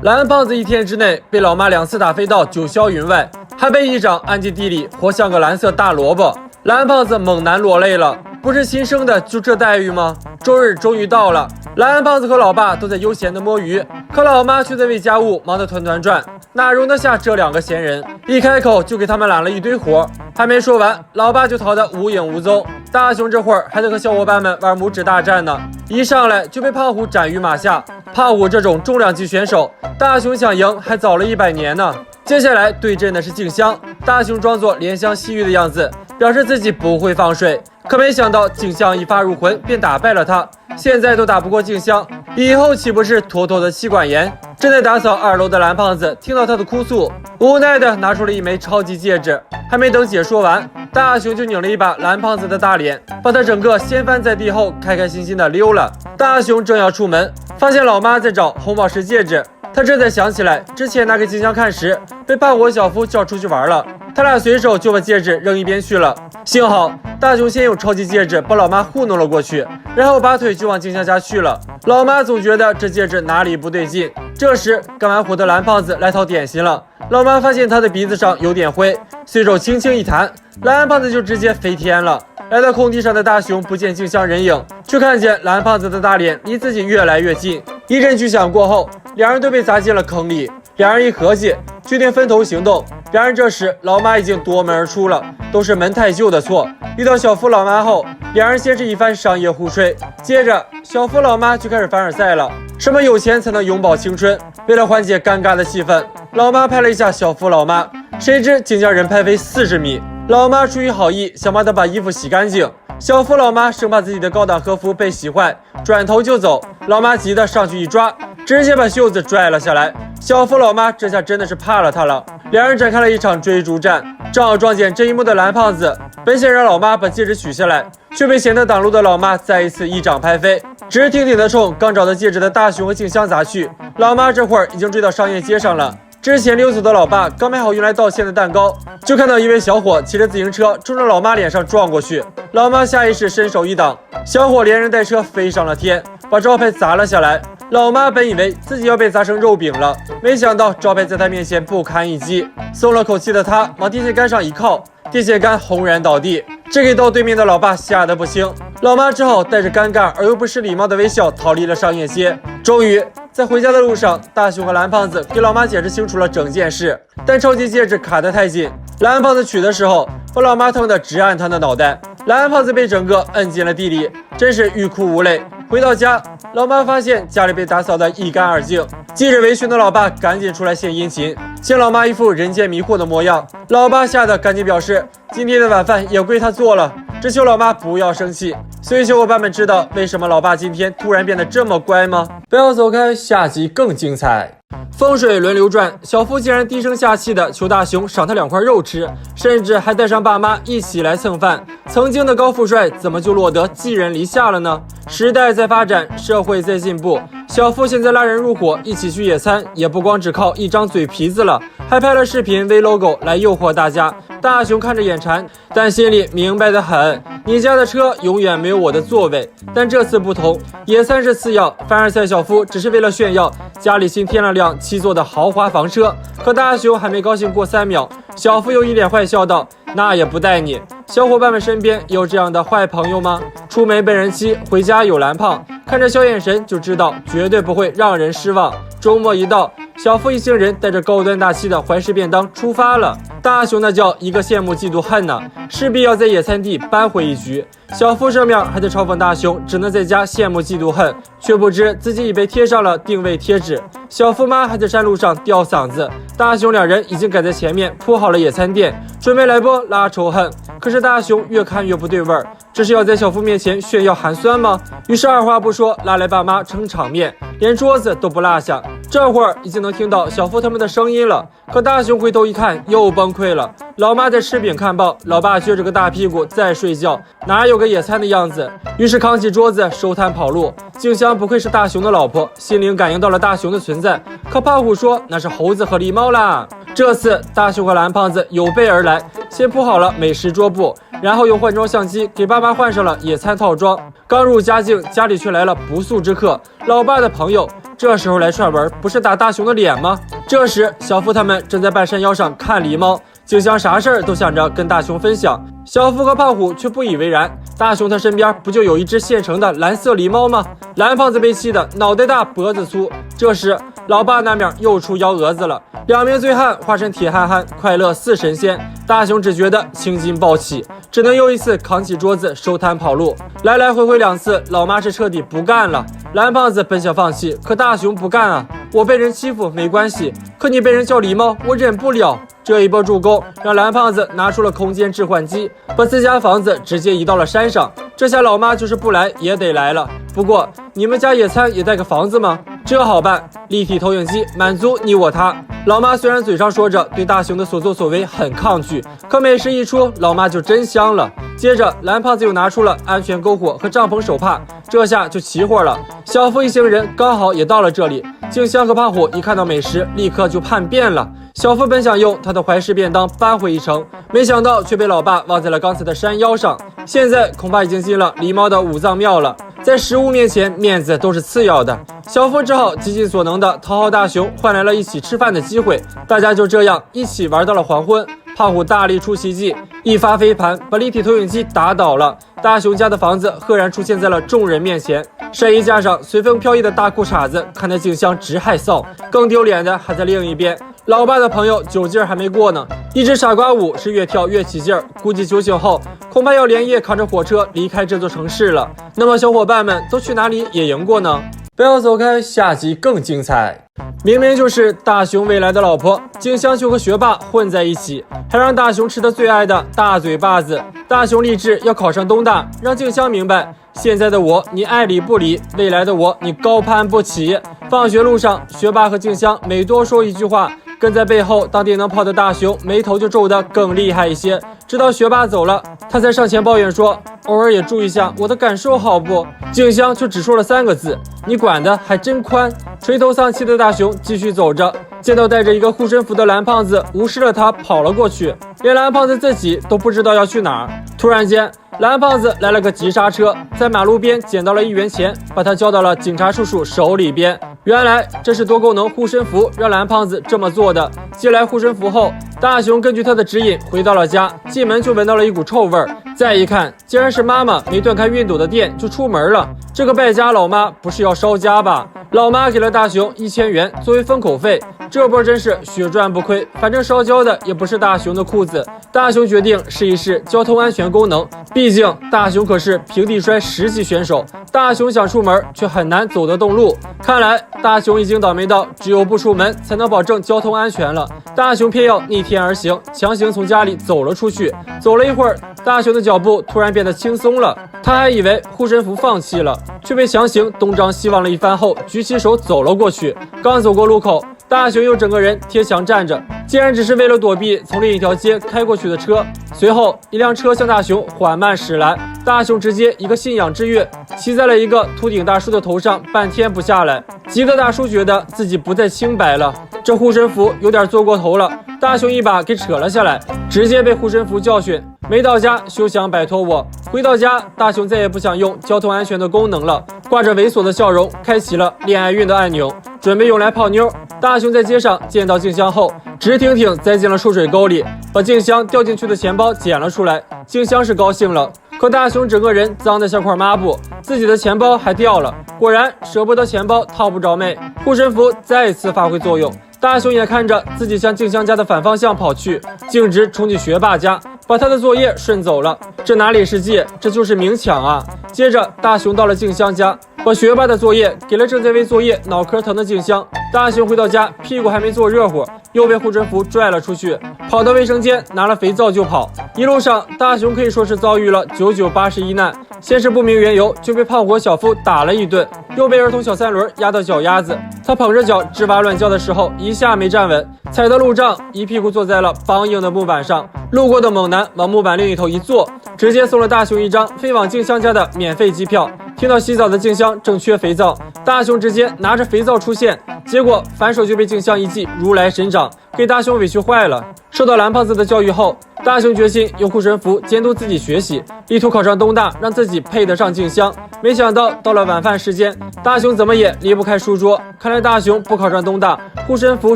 蓝胖子一天之内被老妈2次打飞到九霄云外，还被一掌按进地里，活像个蓝色大萝卜。蓝胖子猛男落泪了，不是亲生的就这待遇吗？周日终于到了，蓝胖子和老爸都在悠闲的摸鱼，可老妈却在为家务忙得团团转，哪容得下这2个闲人？一开口就给他们揽了一堆活，还没说完，老爸就逃得无影无踪。大雄这会儿还在和小伙伴们玩拇指大战呢，一上来就被胖虎斩于马下。胖虎这种重量级选手，大雄想赢还早了100年呢。接下来对阵的是静香，大雄装作怜香惜玉的样子，表示自己不会放水，可没想到静香一发入魂便打败了他，现在都打不过静香，以后岂不是妥妥的妻管严？正在打扫2楼的蓝胖子听到他的哭诉，无奈的拿出了一枚超级戒指，还没等姐说完，大雄就拧了一把蓝胖子的大脸，把他整个掀翻在地后，开开心心的溜了。大雄正要出门，发现老妈在找红宝石戒指，他这才想起来之前拿给静香看时被胖虎小夫叫出去玩了，他俩随手就把戒指扔一边去了。幸好大雄先用超级戒指把老妈糊弄了过去，然后拔腿就往静香家去了。老妈总觉得这戒指哪里不对劲，这时干完活的蓝胖子来讨点心了，老妈发现他的鼻子上有点灰，随手轻轻一弹，蓝胖子就直接飞天了。来到空地上的大雄不见静香人影，却看见蓝胖子的大脸离自己越来越近。一阵巨响过后，2人都被砸进了坑里。2人一合计，决定分头行动。然而这时老妈已经夺门而出了，都是门太舅的错。遇到小夫老妈后，2人先是一番商业互吹，接着小夫老妈就开始凡尔赛了，什么有钱才能永葆青春。为了缓解尴尬的气氛，老妈拍了一下小夫老妈，谁知竟将人拍飞40米。老妈出于好意想帮他把衣服洗干净，小夫老妈生怕自己的高档和服被洗坏，转头就走。老妈急得上去一抓，直接把袖子拽了下来。小夫老妈这下真的是怕了他了，2人展开了一场追逐战。正好撞见这一幕的蓝胖子本想让老妈把戒指取下来，却被显得挡路的老妈再一次一掌拍飞，直挺挺的冲刚找到戒指的大雄和静香砸去。老妈这会儿已经追到商业街上了，之前溜走的老爸刚买好用来道歉的蛋糕，就看到一位小伙骑着自行车冲着老妈脸上撞过去，老妈下意识伸手一挡，小伙连人带车飞上了天，把招牌砸了下来。老妈本以为自己要被砸成肉饼了，没想到招牌在她面前不堪一击，松了口气的她往电线杆上一靠，电线杆轰然倒地，这给到对面的老爸吓得不轻。老妈只好带着尴尬而又不失礼貌的微笑逃离了商业街。终于在回家的路上，大雄和蓝胖子给老妈解释清楚了整件事，但超级戒指卡得太紧，蓝胖子取的时候把老妈疼得直按他的脑袋，蓝胖子被整个摁进了地里，真是欲哭无泪。回到家，老妈发现家里被打扫得一干二净，记着围裙的老爸赶紧出来献殷勤，见老妈一副人间迷惑的模样，老爸吓得赶紧表示今天的晚饭也归他做了，只求老妈不要生气。所以小伙伴们知道为什么老爸今天突然变得这么乖吗？不要走开，下集更精彩。风水轮流转，小夫竟然低声下气的求大雄赏他2块肉吃，甚至还带上爸妈一起来蹭饭。曾经的高富帅怎么就落得寄人篱下了呢？时代在发展，社会在进步，小夫现在拉人入伙一起去野餐，也不光只靠一张嘴皮子了，还拍了视频 vlog 来诱惑大家。大雄看着眼馋，但心里明白得很，你家的车永远没有我的座位。但这次不同，野餐是次要，凡尔赛小夫只是为了炫耀家里新添了辆7座的豪华房车。可大雄还没高兴过3秒，小夫又一脸坏笑道：那也不带你。小伙伴们身边有这样的坏朋友吗？出门被人欺，回家有蓝胖，看着小眼神就知道绝对不会让人失望。周末一到，小夫一行人带着高端大气的怀石便当出发了。大雄那叫一个羡慕嫉妒恨呢，势必要在野餐地扳回一局。小夫上面还在嘲讽大雄只能在家羡慕嫉妒恨，却不知自己已被贴上了定位贴纸。小夫妈还在山路上吊嗓子，大雄2人已经赶在前面铺好了野餐垫，准备来波拉仇恨。可是大雄越看越不对味儿，这是要在小夫面前炫耀寒酸吗？于是二话不说拉来爸妈撑场面，连桌子都不落下。这会儿已经能听到小夫他们的声音了，可大雄回头一看又崩溃了。老妈在吃饼看报，老爸撅着个大屁股在睡觉，哪有个野餐的样子？于是扛起桌子收摊跑路。静香不愧是大雄的老婆，心灵感应到了大雄的存在，可胖虎说那是猴子和狸猫啦。这次大雄和蓝胖子有备而来，先铺好了美食桌布，然后又换装相机给爸妈换上了野餐套装。刚入佳境，家里却来了不速之客，老爸的朋友。这时候来串门，不是打大雄的脸吗？这时，小夫他们正在半山腰上看狸猫，静香啥事儿都想着跟大雄分享。小夫和胖虎却不以为然。大雄他身边不就有一只现成的蓝色狸猫吗？蓝胖子被气得脑袋大脖子粗。这时，老爸那面又出幺蛾子了，两名醉汉化身铁憨憨，快乐似神仙。大雄只觉得青筋暴起，只能又一次扛起桌子收摊跑路。来来回回2次，老妈是彻底不干了。蓝胖子本想放弃，可大雄不干啊！我被人欺负没关系，可你被人叫狸猫，我忍不了。这一波助攻让蓝胖子拿出了空间置换机，把自家房子直接移到了山上。这下老妈就是不来也得来了。不过你们家野餐也带个房子吗？这好办，立体投影机满足你我他。老妈虽然嘴上说着对大雄的所作所为很抗拒，可美食一出，老妈就真香了。接着蓝胖子又拿出了安全篝火和帐篷手帕，这下就齐活了。小夫一行人刚好也到了这里，静香和胖虎一看到美食，立刻就叛变了。小夫本想用他的怀石便当扳回一城，没想到却被老爸忘在了刚才的山腰上。现在恐怕已经进了狸猫的五脏庙了，在食物面前，面子都是次要的。小夫只好极尽所能的讨好大雄，换来了一起吃饭的机会。大家就这样一起玩到了黄昏。胖虎大力出奇迹，一发飞盘把立体投影机打倒了。大雄家的房子赫然出现在了众人面前，晒衣架上随风飘逸的大裤衩子，看得静香直害臊。更丢脸的还在另一边，老爸的朋友酒劲儿还没过呢，一支傻瓜舞是越跳越起劲儿，估计酒醒后恐怕要连夜扛着火车离开这座城市了。那么小伙伴们都去哪里野营过呢？不要走开，下集更精彩。明明就是大雄未来的老婆，静香却和学霸混在一起，还让大雄吃他最爱的大嘴巴子。大雄立志要考上东大，让静香明白，现在的我你爱理不理，未来的我你高攀不起。放学路上，学霸和静香每多说一句话，跟在背后当电灯泡的大雄眉头就皱得更厉害一些。直到学霸走了，他才上前抱怨说，偶尔也注意一下我的感受好不？静香却只说了3个字，你管的还真宽。垂头丧气的大雄继续走着，见到带着一个护身符的蓝胖子，无视了他跑了过去，连蓝胖子自己都不知道要去哪儿。突然间，蓝胖子来了个急刹车，在马路边捡到了1元钱，把他交到了警察叔叔手里边。原来这是多功能护身符让蓝胖子这么做的。接来护身符后，大雄根据他的指引回到了家，进门就闻到了一股臭味儿，再一看，竟然是妈妈没断开熨斗的电就出门了。这个败家老妈不是要烧家吧？老妈给了大雄1000元作为封口费，这波真是血赚不亏，反正烧焦的也不是大雄的裤子。大雄决定试一试交通安全功能，毕竟大雄可是平地摔10级选手。大雄想出门却很难走得动路，看来大雄已经倒霉到只有不出门才能保证交通安全了。大雄偏要逆天而行，强行从家里走了出去。走了一会儿，大雄的脚步突然变得轻松了，他还以为护身符放弃了，却被强行东张西望了一番后，举起手走了过去。刚走过路口，大雄又整个人贴墙站着，竟然只是为了躲避从另一条街开过去的车。随后一辆车向大雄缓慢驶来，大雄直接一个信仰之跃，骑在了一个秃顶大叔的头上，半天不下来。急得大叔觉得自己不再清白了，这护身符有点做过头了。大雄一把给扯了下来，直接被护身符教训，没到家休想摆脱我。回到家，大雄再也不想用交通安全的功能了，挂着猥琐的笑容，开启了恋爱运的按钮，准备用来泡妞。大雄在街上见到静香后，直挺挺栽进了出水沟里，把静香掉进去的钱包捡了出来。静香是高兴了，可大雄整个人脏得像块抹布，自己的钱包还掉了。果然舍不得钱包套不着妹，护身符再一次发挥作用。大雄眼看着自己向静香家的反方向跑去，径直冲进学霸家，把他的作业顺走了。这哪里是借，这就是明抢啊！接着大雄到了静香家，把学霸的作业给了正在为作业脑壳疼的静香。大雄回到家，屁股还没坐热乎，又被护身符拽了出去，跑到卫生间拿了肥皂就跑。一路上，大雄可以说是遭遇了9981难。先是不明缘由就被胖虎小夫打了一顿，又被儿童小三轮压到脚丫子。他捧着脚吱哇乱叫的时候，一下没站稳，踩到路障，一屁股坐在了梆硬的木板上。路过的猛男往木板另一头一坐，直接送了大雄一张飞往静香家的免费机票。听到洗澡的静香正缺肥皂，大雄直接拿着肥皂出现，结果反手就被静香一记如来神掌，给大雄委屈坏了。受到蓝胖子的教育后，大雄决心用护身符监督自己学习，力图考上东大，让自己配得上静香。没想到到了晚饭时间，大雄怎么也离不开书桌。看来大雄不考上东大，护身符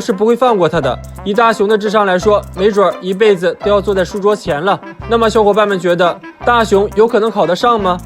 是不会放过他的。以大雄的智商来说，没准一辈子都要坐在书桌前了。那么小伙伴们觉得大雄有可能考得上吗？